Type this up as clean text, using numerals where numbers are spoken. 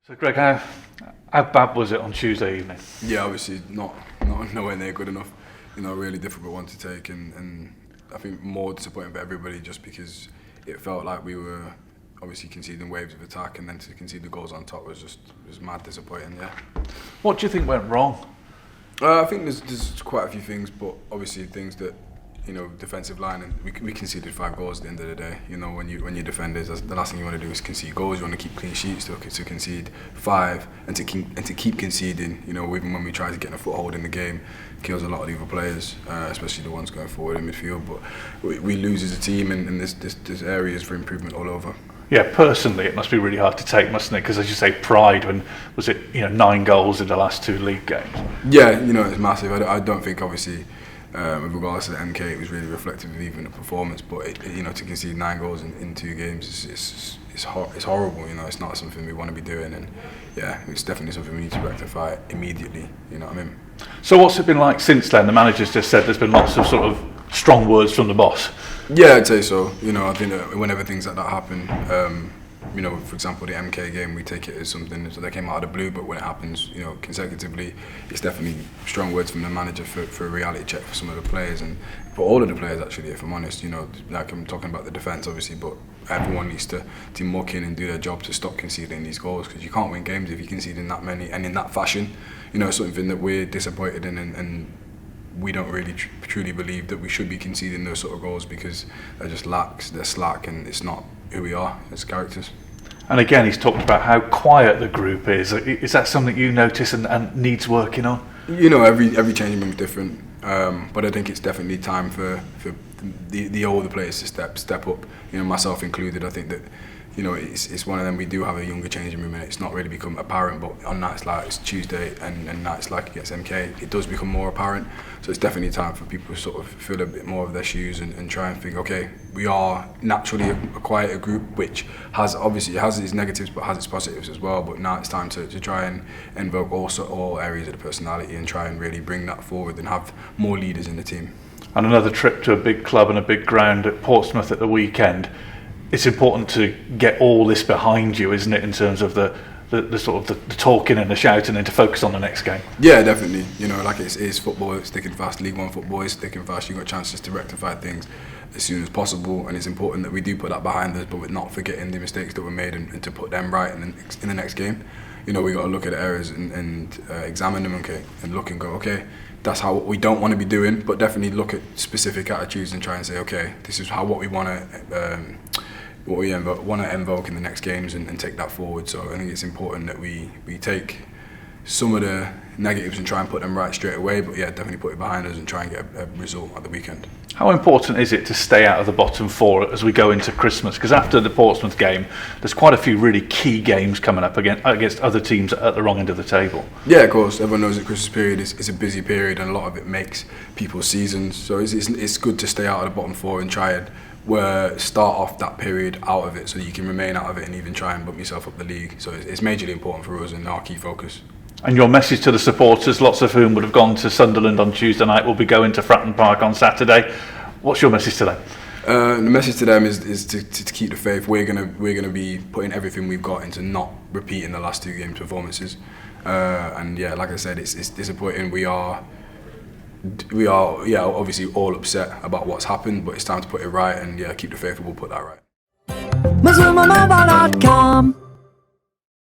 So Greg, how bad was it on Tuesday evening? Yeah, obviously not nowhere near good enough. A really difficult one to take, and I think more disappointing for everybody just because it felt like we were obviously conceding waves of attack, and then to concede the goals on top was mad disappointing. Yeah. What do you think went wrong? I think there's quite a few things, but obviously things that defensive line, and we conceded 5 goals at the end of the day. When you defenders, the last thing you want to do is concede goals. You want to keep clean sheets to concede 5 and to keep conceding. Even when we try to get a foothold in the game, kills a lot of the other players, especially the ones going forward in midfield. But we lose as a team, and there's areas for improvement all over. Yeah, personally, it must be really hard to take, mustn't it? Because as you say, pride. When was it? 9 goals in the last 2 league games. Yeah, it's massive. I don't think obviously. With regards to the MK, it was really reflective of even the performance. But to concede 9 goals in 2 games it's horrible. It's not something we want to be doing, and yeah, it's definitely something we need to rectify immediately. You know what I mean? So what's it been like since then? The manager's just said there's been lots of sort of strong words from the boss. Yeah, I'd say so. I think that whenever things like that happen, for example, the MK game, we take it as something that came out of the blue, but when it happens, consecutively, it's definitely strong words from the manager for a reality check for some of the players, and for all of the players actually, if I'm honest. Like I'm talking about the defence obviously, but everyone needs to muck in and do their job to stop conceding these goals, because you can't win games if you concede in that many and in that fashion. It's something that we're disappointed in, and we don't really truly believe that we should be conceding those sort of goals, because they're slack, and it's not who we are as characters. And again, he's talked about how quiet the group is. Is that something you notice and needs working on? Every changing room is different, but I think it's definitely time for the older players to step up. Myself included. I think that it's one of them. We do have a younger changing room, and it's not really become apparent. But on nights like it's Tuesday and nights like against MK, it does become more apparent. So it's definitely time for people to sort of feel a bit more of their shoes and try and think, okay, we are naturally a quieter group, which has its negatives but has its positives as well. But now it's time to try and invoke all areas of the personality and try and really bring that forward and have more leaders in the team. And another trip to a big club and a big ground at Portsmouth at the weekend. It's important to get all this behind you, isn't it, in terms of the sort of the talking and the shouting, and to focus on the next game? Yeah, definitely. Like it's football, it's thick and fast. League One football is thick and fast. You've got chances to rectify things as soon as possible, and it's important that we do put that behind us, but we're not forgetting the mistakes that were made and to put them right in the next game. We got to look at the errors and examine them, okay, and look and go, okay, that's how we don't want to be doing, but definitely look at specific attitudes and try and say, okay, this is what we want to invoke in the next games and take that forward. So I think it's important that we take some of the negatives and try and put them right straight away, but yeah, definitely put it behind us and try and get a result at the weekend. How important is it to stay out of the bottom 4 as we go into Christmas? Because after the Portsmouth game, there's quite a few really key games coming up against other teams at the wrong end of the table. Yeah, of course. Everyone knows that Christmas period is a busy period, and a lot of it makes people's seasons. So it's good to stay out of the bottom 4 and try and start off that period out of it, so you can remain out of it and even try and bump yourself up the league. So it's majorly important for us and our key focus. And your message to the supporters, lots of whom would have gone to Sunderland on Tuesday night, will be going to Fratton Park on Saturday. What's your message to them? The message to them is to keep the faith. We're gonna be putting everything we've got into not repeating the last 2 games performances. And yeah, like I said, it's disappointing. We are obviously all upset about what's happened, but it's time to put it right, and yeah, keep the faith and we'll put that right.